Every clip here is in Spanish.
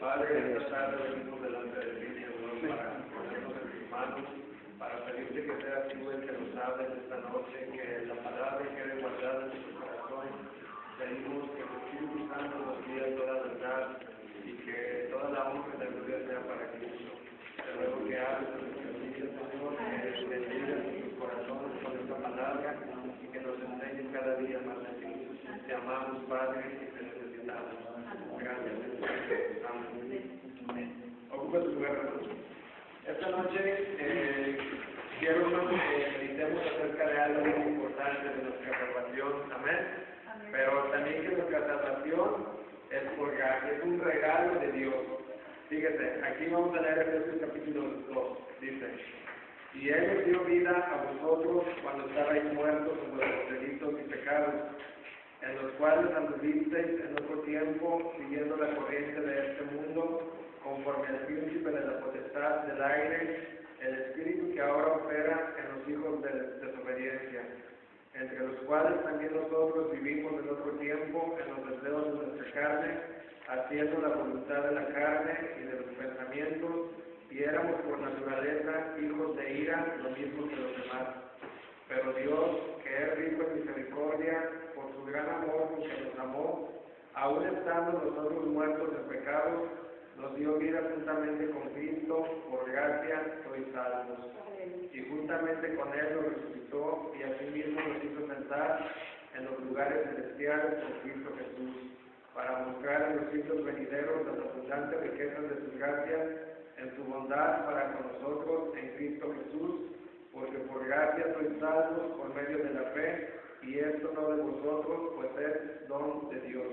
Padre, esta tarde venimos delante de ti, Señor, para ponernos en tus manos, para pedirte que seas tú el que nos hables esta noche, que la palabra quede guardada en nuestro corazón. Pedimos que el Espíritu Santo nos guíe toda la verdad y que toda la honra y la gloria sea para Cristo. Te ruego que hables en nuestras vidas, Señor, que bendigas nuestros corazones con esta palabra y que nos enseñes cada día más de ti. Te amamos, Padre, y te necesitamos. Gracias, Señor. Amén. Ocupa tu lugar, hermanos. Esta noche quiero que meditemos acerca de algo muy importante de nuestra salvación. Amén. Pero también que nuestra salvación es por gracia, es un regalo de Dios. Fíjese, aquí vamos a leer Efesios capítulo 2. Dice: y Él os dio vida a vosotros cuando estabais muertos en vuestros delitos y pecados, en los cuales anduvisteis en otro tiempo, siguiendo la corriente de este mundo, conforme al príncipe de la potestad del aire, el espíritu que ahora opera en los hijos de desobediencia, entre los cuales también nosotros vivimos en otro tiempo, en los deseos de nuestra carne, haciendo la voluntad de la carne y de los pensamientos, y éramos por naturaleza hijos de ira, lo mismo que los demás. Pero Dios, que es rico en misericordia, por su gran amor con que nos amó, aun estando nosotros muertos en pecados, nos dio vida juntamente con Cristo, por gracia sois salvos. Y juntamente con Él nos resucitó y asimismo nos hizo sentar en los lugares celestiales por Cristo Jesús, para mostrar en los siglos venideros las abundantes riquezas de su gracia, en su bondad para con nosotros en Cristo Jesús, porque por gracia sois salvos por medio de la fe, y esto no de vosotros, pues es don de Dios,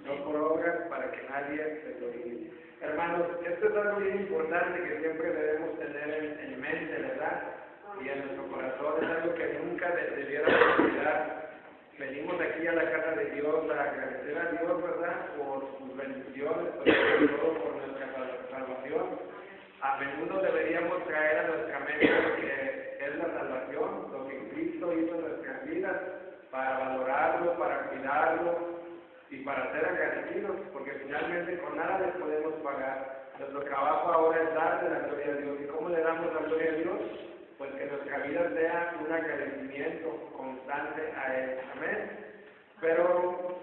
no por obras para que nadie se gloríe. Hermanos, esto es algo bien importante que siempre debemos tener en mente, ¿verdad? Y en nuestro corazón es algo que nunca debiéramos olvidar. Venimos aquí a la casa de Dios a agradecer a Dios, ¿verdad? Por sus bendiciones, pero sobre todo por nuestra salvación. A menudo deberíamos traer a nuestra mente lo que es la salvación, lo que Cristo hizo en nuestras vidas, para valorarlo, para cuidarlo y para ser agradecidos, porque finalmente con nada les podemos pagar. Nuestro trabajo ahora es darle la gloria a Dios. ¿Y cómo le damos la gloria a Dios? Pues que nuestra vida sea un agradecimiento constante a Él. Amén. Pero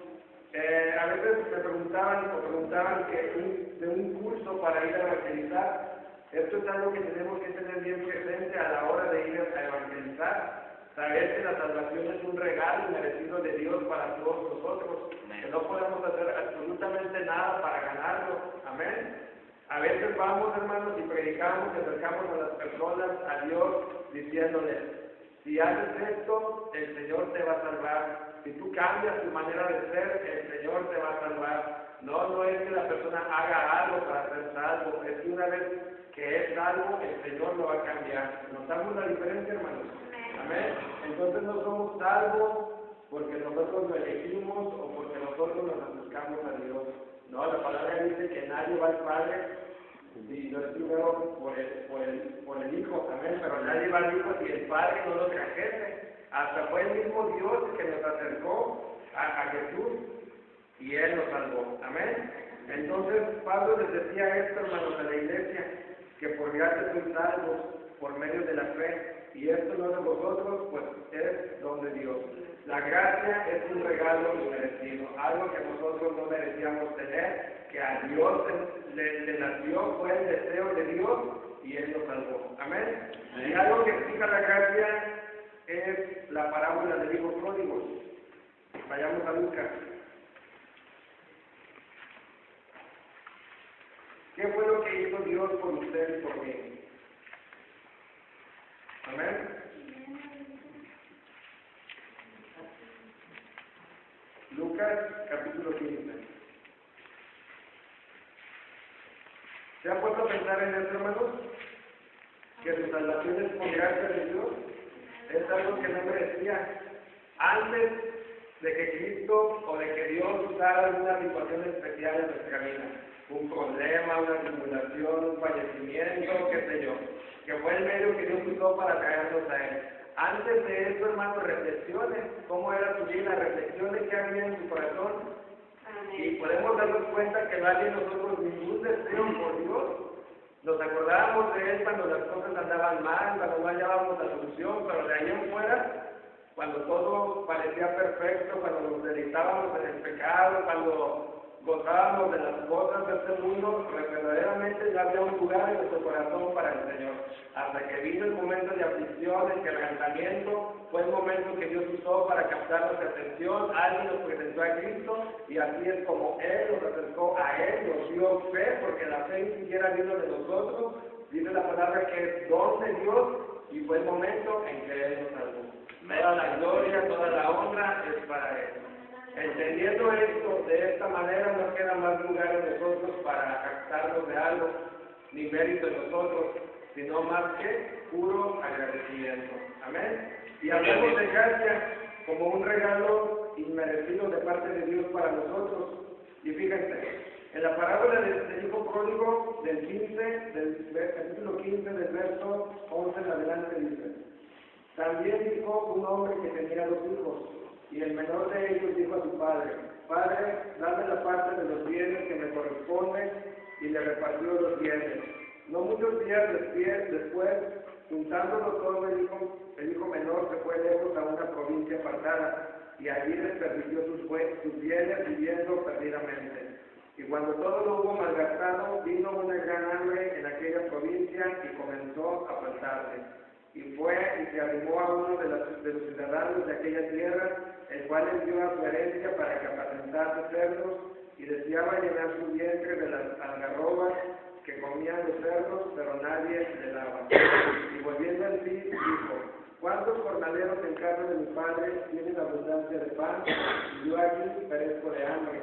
a veces me preguntaban que de un curso para ir a evangelizar. Esto es algo que tenemos que tener bien presente a la hora de ir a evangelizar. Saber que la salvación es un regalo merecido de Dios para todos nosotros, que no podemos hacer absolutamente nada para ganarlo. Amén. A veces vamos, hermanos, y predicamos y acercamos a las personas a Dios diciéndoles: si haces esto, el Señor te va a salvar. Si tú cambias tu manera de ser, el Señor te va a salvar. No es que la persona haga algo para ser salvo, es que una vez que es salvo, el Señor lo va a cambiar. ¿Notamos la diferencia, hermanos? Amén. Entonces no somos salvos porque nosotros lo elegimos o porque nosotros nos acercamos a Dios. No, la palabra dice que nadie va al Padre si no es primero por el Hijo. Amén. Pero nadie va al Hijo si el Padre no lo trajese. Hasta fue el mismo Dios que nos acercó a Jesús y Él nos salvó. Amén. Entonces Pablo les decía esto, hermanos, a la iglesia, que por gracia sois salvos por medio de la fe, y esto no de vosotros, pues es don de Dios. La gracia es un regalo inmerecido, algo que nosotros no merecíamos tener, que a Dios le nació, fue el deseo de Dios, y Él nos salvó. Amén. Y algo que explica la gracia es la parábola del hijo pródigo. Vayamos a Lucas. ¿Qué fue lo que hizo Dios por usted y por mí? Amén. Lucas capítulo 15. ¿Se han puesto a pensar en esto, hermanos? Que su salvación es por gracia de Dios. Es algo que no merecía. Antes de que Cristo o de que Dios usara alguna situación especial en nuestra vida, un problema, una tribulación, un fallecimiento, qué sé yo, que fue el medio que Dios usó para traernos a Él. Antes de eso, hermano, reflexione cómo era su vida, reflexione qué había en su corazón. Y podemos darnos cuenta que no hay en nosotros ningún deseo por Dios. Nos acordábamos de Él cuando las cosas andaban mal, cuando no hallábamos la solución, pero de ahí en fuera, cuando todo parecía perfecto, cuando nos dedicábamos en el pecado, cuando gozábamos de las cosas de este mundo, verdaderamente ya había un lugar en nuestro corazón para el Señor. Hasta que vino el momento de aflicción, el quebrantamiento, fue el momento que Dios usó para captar nuestra atención. Alguien nos presentó a Cristo y así es como Él nos acercó a Él, nos dio fe, porque la fe ni siquiera vino de nosotros. Dice la palabra que es don de Dios y fue el momento en que Él nos salvó. Toda la gloria, toda la honra es para Él. Entendiendo esto de esta manera, no queda más lugar en nosotros para captarnos de algo, ni mérito en nosotros, sino más que puro agradecimiento. Amén. Y hablamos de gracia como un regalo inmerecido de parte de Dios para nosotros. Y fíjense, en la parábola del hijo pródigo, del capítulo 15, del verso 11 en adelante, dice: también dijo un hombre que tenía 2 hijos, y el menor de ellos dijo a su padre: Padre, dame la parte de los bienes que me corresponden, y le repartió los bienes. No muchos días después, juntándolo todo, el hijo menor se fue lejos a una provincia apartada, y allí desperdició sus bienes viviendo perdidamente. Y cuando todo lo hubo malgastado, vino una gran hambre en aquella provincia y comenzó a faltarle. Y fue y se arrimó a uno de los ciudadanos de aquella tierra, el cual envió a su herencia para que apacentase cerdos, y deseaba llenar su vientre de las algarrobas que comían los cerdos, pero nadie le daba. Y volviendo en sí, dijo: ¿cuántos jornaleros en casa de mi padre tienen abundancia de pan? Y yo aquí perezco de hambre.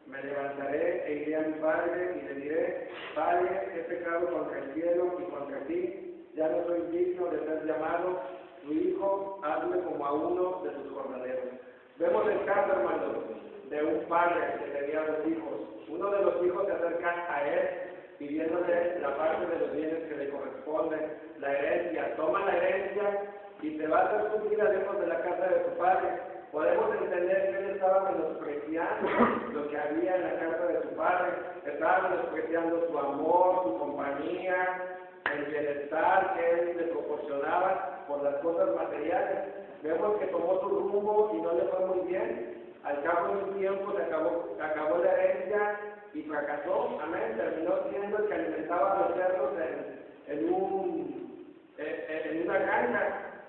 Me levantaré e iré a mi padre y le diré: Padre, he pecado contra el cielo y contra ti. Ya no soy digno de ser llamado tu hijo, hazme como a uno de tus jornaleros. Vemos el caso, hermanos, de un padre que tenía 2 hijos. Uno de los hijos se acerca a él pidiéndole la parte de los bienes que le corresponden, la herencia. Toma la herencia y se va a hacer su vida lejos de la casa de su padre. Podemos entender que él estaba menospreciando lo que había en la casa de su padre, estaba menospreciando su amor, su compañía, el bienestar que él le proporcionaba por las cosas materiales. Vemos que tomó su rumbo y no le fue muy bien. Al cabo de un tiempo se acabó la herencia y fracasó. Amén. Terminó siendo el que alimentaba a los cerdos en una granja.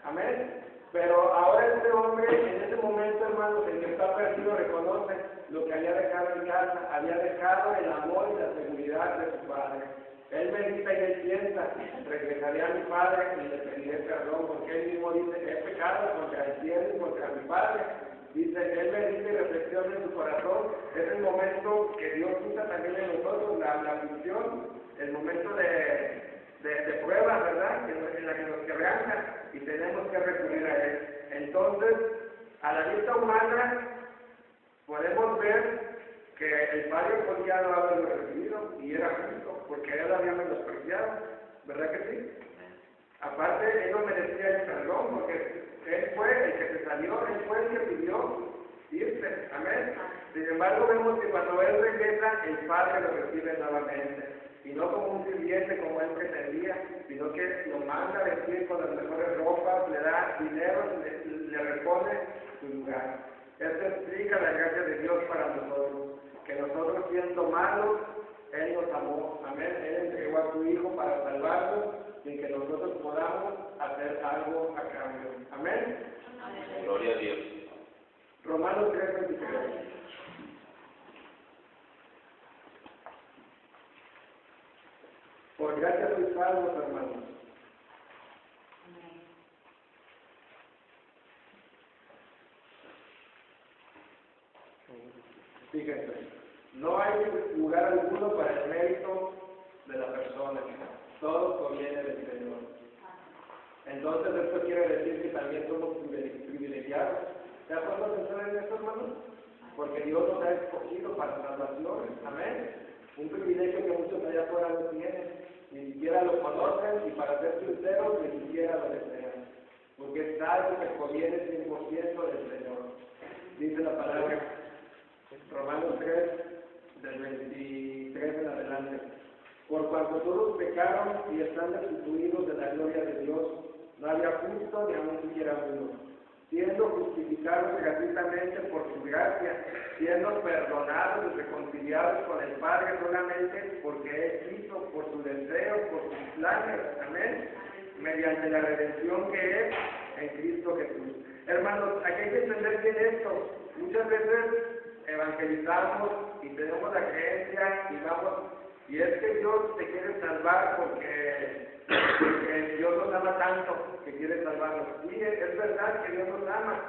Amén. Pero ahora este hombre, en ese momento, hermanos, en que está perdido, reconoce lo que había dejado en casa. Había dejado el amor y la seguridad de su padre. Él medita y él piensa: regresaré a mi padre y le pediré perdón, porque él mismo dice: he pecado contra el cielo y contra mi padre. Dice, él medita y reflexiona en su corazón. Es el momento que Dios usa también en nosotros, la aflicción, el momento de prueba, ¿verdad? En la que nos quebranta y tenemos que recurrir a Él. Entonces, a la vista humana, podemos ver que el padre podía no haberlo recibido y era justo, porque él había menospreciado, ¿verdad que sí? Aparte, él no merecía el perdón, porque él fue el que se salió, él fue el que pidió irse, amén. Sin embargo, vemos que cuando él regresa, el padre lo recibe nuevamente, y no como un sirviente como él pretendía, sino que lo manda a vestir con las mejores ropas, le da dinero, le repone su lugar. Esto explica la gracia de Dios para nosotros, que nosotros siendo malos, Él nos amó, amén. Él entregó a su Hijo para salvarnos, sin que nosotros podamos hacer algo a cambio. Amén. Amén. Gloria a Dios. Romanos 3:23. Por gracia sois salvos, hermanos. Fíjense, no hay lugar alguno para el mérito de la persona, todo proviene del Señor. Entonces esto quiere decir que también somos privilegiados. ¿De acuerdo a pensar en esto, hermanos? Porque Dios nos ha escogido para salvación, amén. Un privilegio que muchos allá afuera no tienen, ni siquiera lo conocen, y para ser sinceros, ni siquiera lo desean. Porque es algo que proviene 100% del Señor. Dice la palabra: Romanos 3, del 23 en adelante. Por cuanto todos pecaron y están destituidos de la gloria de Dios, no había justo ni aun siquiera uno, siendo justificados gratuitamente por su gracia, siendo perdonados y reconciliados con el Padre solamente porque Él quiso, por su deseo, por sus planes, amén, mediante la redención que es en Cristo Jesús. Hermanos, aquí hay que entender bien esto. Muchas veces evangelizamos y tenemos la creencia y vamos, y es que Dios te quiere salvar porque Dios nos ama tanto que quiere salvarnos. Sí, es verdad que Dios nos ama,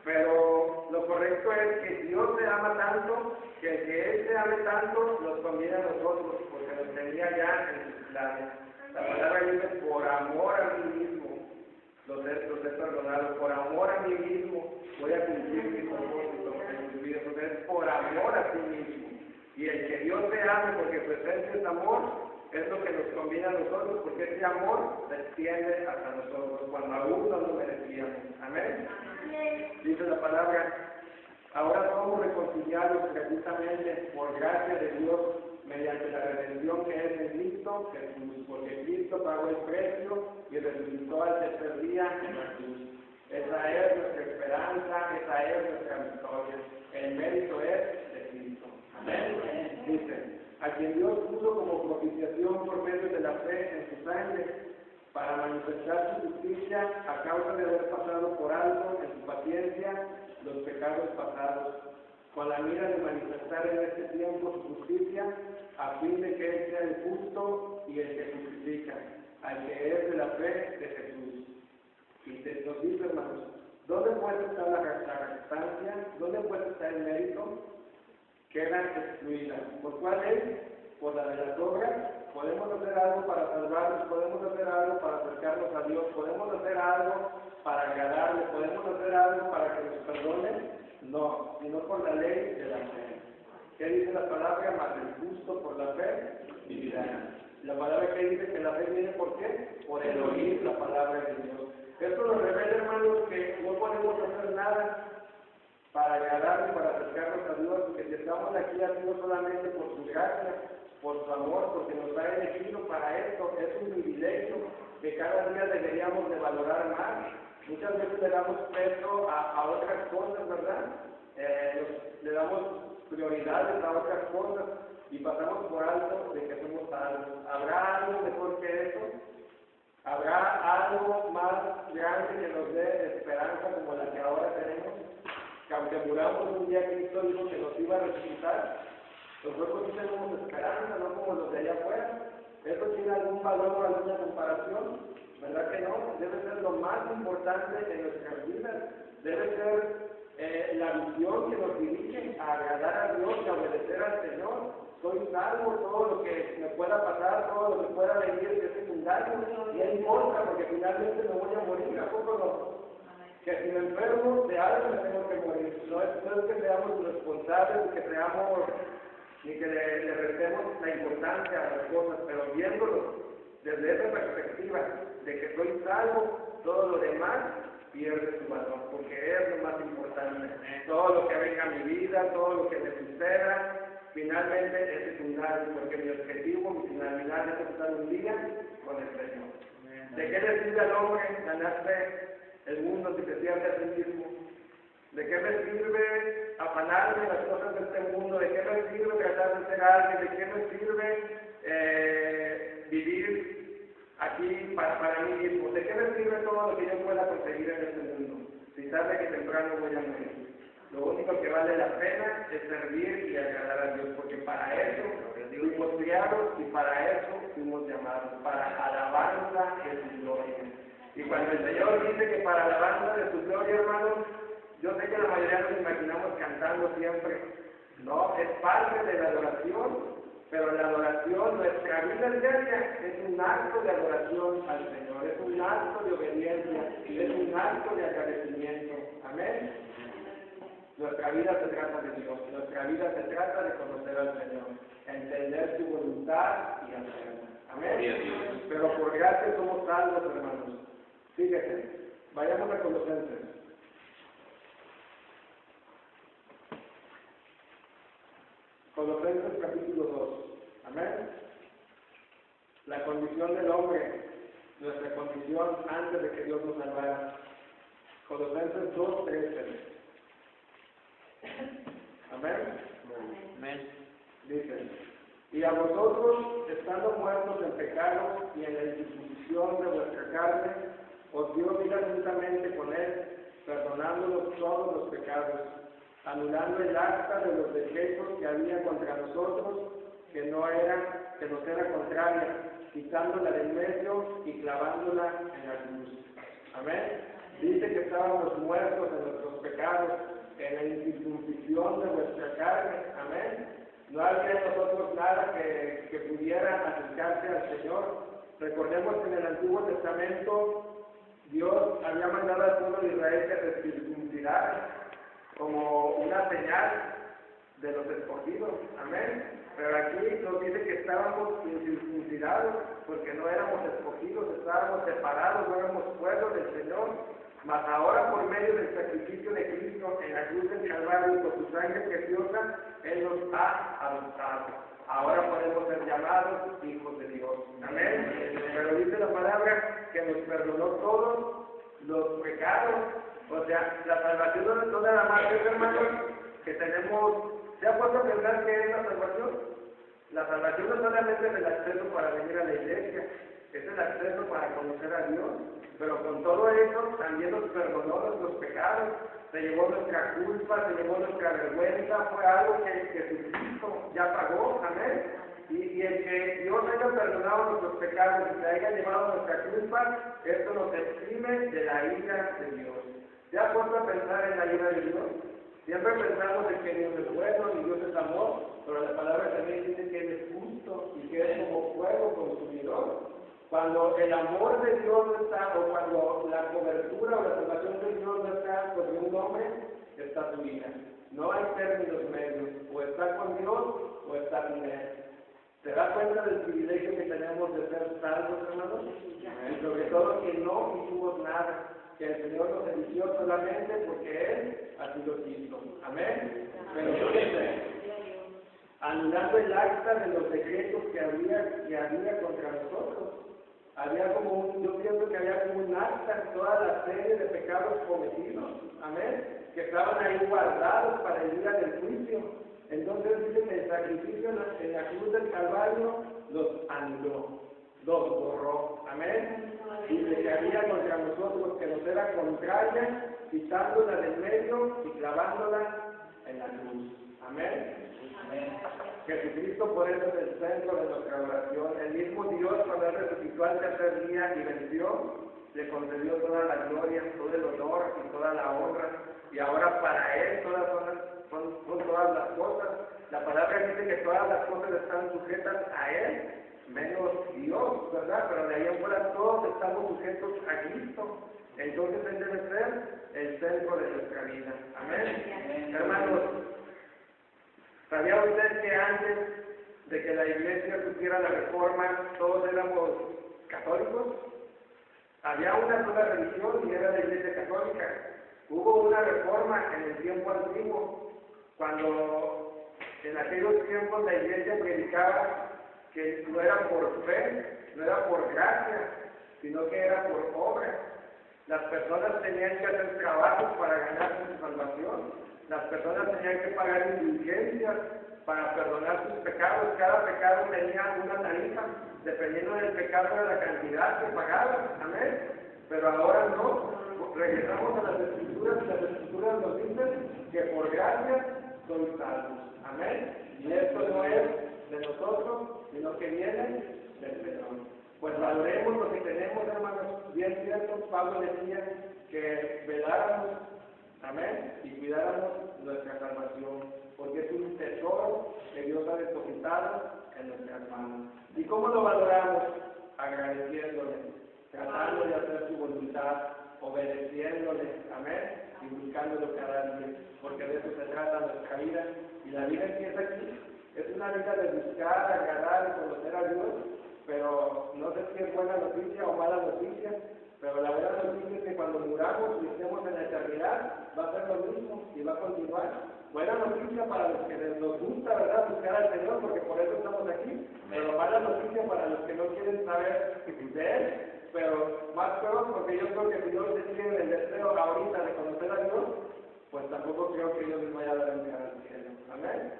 pero lo correcto es que Dios te ama tanto que Él te ame tanto nos conviene a nosotros, porque nos tenía ya en sus planes. La palabra dice, por amor a mí mismo, los he perdonado, por amor a mí mismo, voy a cumplir mi propósito en tu vida, porque es por amor a ti mismo. Y el que Dios te ame, porque su esencia es amor, es lo que nos conviene a nosotros, porque ese amor se extiende hasta nosotros, cuando aún no lo merecíamos. Amén. Dice la palabra, ahora somos reconciliados gratuitamente por gracia de Dios, mediante la redención que es en Cristo Jesús, porque Cristo pagó el precio y resucitó al tercer día en la cruz. Esa es nuestra esperanza, esa es nuestra victoria. El mérito es de Cristo. Amén. Dice, a quien Dios puso como propiciación por medio de la fe en su sangre, para manifestar su justicia a causa de haber pasado por alto en su paciencia los pecados pasados, con la mira de manifestar en este tiempo su justicia, a fin de que Él sea el justo y el que justifica, al que es de la fe de Jesús. Y nos dice, hermanos, ¿dónde puede estar la jactancia? ¿Dónde puede estar el mérito? Quedan excluidas. ¿Por cuál es? Por la de las obras. Podemos hacer algo para salvarnos, podemos hacer algo para acercarnos a Dios, podemos hacer algo para agradarle, podemos hacer algo para que nos perdone. No, sino por la ley de la fe. ¿Qué dice la palabra? Mas el justo por la fe vivirá. La palabra que dice que la fe viene ¿por qué? Por el oír la palabra de Dios. Esto nos revela, hermanos, que no podemos hacer nada para agradarle, para acercarnos a Dios, que si estamos aquí a Dios solamente por su gracia, por su amor, porque nos ha elegido para esto. Es un privilegio que cada día deberíamos de valorar más. Muchas veces le damos peso a otras cosas, ¿verdad? Le damos prioridades a otras cosas y pasamos por alto de que somos salvos. ¿Habrá algo mejor que eso? ¿Habrá algo más grande que nos dé esperanza como la que ahora tenemos? Que aunque muramos un día, Cristo dijo que nos iba a resucitar. Nosotros sí tenemos esperanza, no como los de allá afuera. ¿Eso tiene algún valor o alguna comparación? ¿Verdad que no? Debe ser lo más importante en nuestras vidas. Debe ser la visión que nos dirige a agradar a Dios y a obedecer al Señor. Soy salvo, todo lo que me pueda pasar, todo lo que pueda venir es secundario. Y no importa, porque finalmente me voy a morir, ¿a poco no? Que si me enfermo de algo me tengo que morir. No es que seamos responsables, ni que le restemos la importancia a las cosas, pero viéndolo desde esa perspectiva de que soy salvo, todo lo demás pierde su valor, porque es lo más importante. Todo lo que venga a mi vida, todo lo que me suceda, finalmente es secundario, porque mi objetivo, mi finalidad es estar un día con el Señor. ¿De qué le sirve al hombre ganarse el mundo si se pierde a sí mismo? ¿De qué me sirve afanarme en las cosas de este mundo? ¿De qué me sirve tratar de ser alguien? ¿De qué me sirve vivir aquí para mí mismo? ¿De qué me sirve todo lo que yo pueda conseguir en este mundo? Si sabe que temprano voy a morir. Lo único que vale la pena es servir y agradar a Dios, porque para eso fuimos criados y para eso fuimos llamados, para alabanza de su gloria. Y cuando el Señor dice que para alabanza de su gloria, hermanos, yo sé que la mayoría nos imaginamos cantando siempre. No, es parte de la adoración, pero la adoración, nuestra vida diaria, es un acto de adoración al Señor, es un acto de obediencia, es un acto de agradecimiento. Amén. Nuestra vida se trata de Dios, nuestra vida se trata de conocer al Señor, entender su voluntad y hacerla. Amén. Pero por gracia somos salvos, hermanos. Fíjense, vayamos a Colosenses. Colosenses capítulo 2. Amén. La condición del hombre, nuestra condición antes de que Dios nos salvara. Colosenses 2:13. Amén. Amén. Dice, y a vosotros, estando muertos en pecado y en la incircuncisión de vuestra carne, os dio vida juntamente con él, perdonándonos todos los pecados, anulando el acta de los decretos que había contra nosotros, que nos era contraria, quitándola del medio y clavándola en la cruz. Amén. Dice que estábamos muertos en nuestros pecados, en la incircuncisión de vuestra carne. Amén. No había en nosotros nada que pudiera acercarse al Señor. Recordemos que en el Antiguo Testamento Dios había mandado al pueblo de Israel que se circuncidara como una señal de los escogidos. Amén. Pero aquí nos dice que estábamos incircuncidados porque no éramos escogidos, estábamos separados, no éramos pueblo del Señor. Mas ahora, por medio del sacrificio de Cristo en la cruz del Calvario y por su sangre preciosa, Él nos ha adoptado. Ahora podemos ser llamados hijos de Dios. Amén. Pero dice la palabra que nos perdonó todos los pecados. O sea, la salvación no nada más es, hermanos, que tenemos. ¿Se ha puesto a pensar qué es la salvación? La salvación no solamente es el acceso para venir a la iglesia, es el acceso para conocer a Dios. Pero con todo eso también nos perdonó nuestros pecados, se llevó nuestra culpa, se llevó nuestra vergüenza, fue algo que Jesucristo ya pagó, amén. Y el que Dios haya perdonado nuestros pecados y se haya llevado nuestra culpa, esto nos exime de la ira de Dios. ¿Se ha puesto a pensar en la ira de Dios? Siempre pensamos en que Dios es bueno y Dios es amor, pero la palabra también dice que Él es justo y que es como fuego consumidor. Cuando el amor de Dios no está, o cuando la cobertura o la salvación de Dios no está sobre un hombre, está su vida. No hay términos medios, o está con Dios o está sin Él. ¿Se da cuenta del privilegio que tenemos de ser salvos, hermanos? Y sobre todo que no hicimos nada, que el Señor nos eligió solamente porque Él así lo quiso. Amén. Pero fíjense, anulando el acta de los decretos que había contra nosotros. Había yo pienso que había como un acta en toda la serie de pecados cometidos, amén, que estaban ahí guardados para el día del juicio. Entonces dice que el sacrificio en la cruz del Calvario los anuló, los borró, amén. Dice que había contra nosotros que nos era contraria, quitándola del medio y clavándola en la cruz, amén. Amén. Jesucristo por eso es el centro de nuestra oración. El mismo Dios, cuando Él resucitó al tercer día y venció, le concedió toda la gloria, todo el honor y toda la honra. Y ahora para Él todas son todas las cosas. La palabra dice que todas las cosas están sujetas a Él, menos Dios, ¿verdad? Pero de ahí en fuera todos estamos sujetos a Cristo. Entonces Él debe ser el centro de nuestra vida. Amén. Hermanos, ¿sabía usted que antes de que la iglesia sufriera la reforma, todos éramos católicos? Había una sola religión y era la iglesia católica. Hubo una reforma en el tiempo antiguo, cuando en aquellos tiempos la iglesia predicaba que no era por fe, no era por gracia, sino que era por obra. Las personas tenían que hacer trabajos para ganar su salvación. Las personas tenían que pagar indulgencias para perdonar sus pecados. Cada pecado tenía una tarifa, dependiendo del pecado de la cantidad que pagaban. Amén. Pero ahora no. Regresamos a las Escrituras y las Escrituras nos dicen que por gracia son salvos. Amén. Y esto no es de nosotros, sino que viene del Señor. Pues valoremos lo que tenemos, hermanos. Bien cierto, Pablo decía que veláramos, amén, y cuidáramos nuestra salvación, porque es un tesoro que Dios ha depositado en nuestras manos. ¿Y cómo lo valoramos? Agradeciéndole, tratando de hacer su voluntad, obedeciéndole, amén, y buscándolo cada día, porque de eso se trata nuestra vida. Y la vida empieza aquí. Es una vida de buscar, agradar y conocer a Dios, pero no sé si es buena noticia o mala noticia, Pero la verdad noticia es que cuando muramos y estemos en la eternidad, va a ser lo mismo y va a continuar. Buena noticia para los que nos gusta, ¿verdad?, buscar al Señor, porque por eso estamos aquí. Pero mala noticia para los que no quieren saber de Él. Pero más peor, porque yo creo que si no se tienen el deseo ahorita de conocer a Dios, pues tampoco creo que Dios les vaya a dar entrar al cielo. Amén.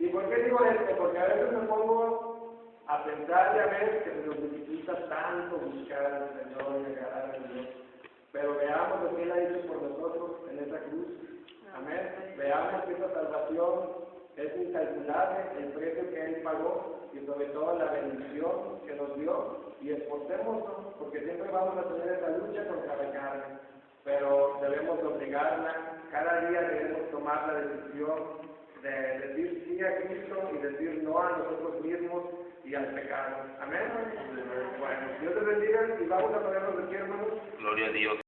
¿Y por qué digo esto? Porque a veces me pongo a pensar y a ver que se nos dificulta tanto buscar al Señor y agradar a Dios. Pero veamos lo que Él ha hecho por nosotros en esa cruz. Amén. Veamos que esa salvación es incalculable, el precio que Él pagó y sobre todo la bendición que nos dio. Y esforcémonos, porque siempre vamos a tener esa lucha contra la carne. Pero debemos obligarla, cada día debemos tomar la decisión de decir sí a Cristo y decir no a nosotros mismos y al pecado. Amén. Bueno, Dios te bendiga y vamos a ponernos de pie, hermanos. Gloria a Dios.